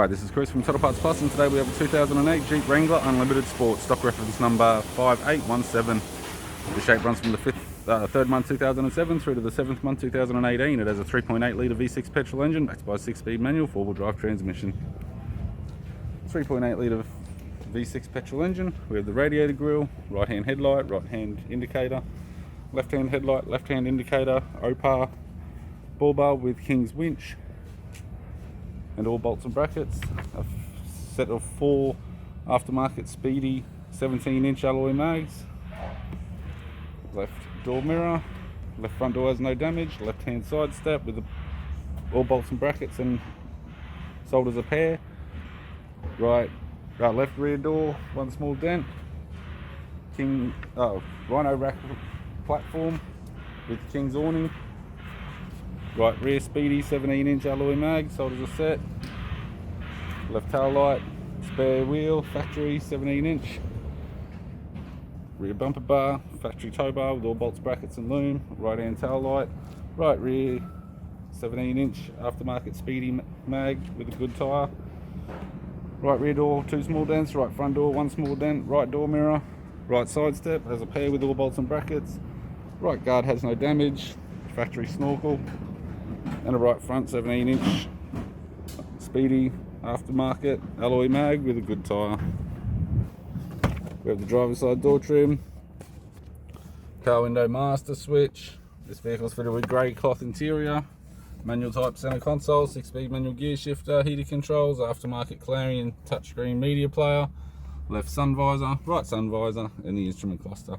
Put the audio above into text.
Hi, this is Chris from Total Parts Plus, and today we have a 2008 Jeep Wrangler Unlimited Sport, stock reference number 5817. The shape runs from the 3rd month 2007 through to the 7th month 2018. It has a 3.8 litre V6 petrol engine backed by a 6-speed manual 4-wheel drive transmission. 3.8 litre V6 petrol engine. We have the radiator grille, right hand headlight, right hand indicator, left hand headlight, left hand indicator, Opar, bullbar with King's winch, and all bolts and brackets. A set of 4 aftermarket Speedy 17-inch alloy mags. Left door mirror, left front door has no damage, left hand side step with all bolts and brackets and sold as a pair. Left rear door, 1 small dent. Rhino Rack platform with King's awning. Right rear Speedy 17-inch alloy mag, sold as a set. Left tail light, spare wheel, factory 17-inch. Rear bumper bar, factory tow bar with all bolts, brackets and loom. Right hand tail light, right rear 17-inch aftermarket Speedy mag with a good tyre. Right rear door, 2 small dents. Right front door, 1 small dent. Right door mirror, right side step has a pair with all bolts and brackets. Right guard has no damage. Factory snorkel. And a right front 17-inch Speedy aftermarket alloy mag with a good tyre. We have the driver's side door trim, car window master switch. This vehicle is fitted with grey cloth interior, manual type centre console, 6-speed manual gear shifter, heater controls, aftermarket Clarion touchscreen media player, left sun visor, right sun visor, and the instrument cluster.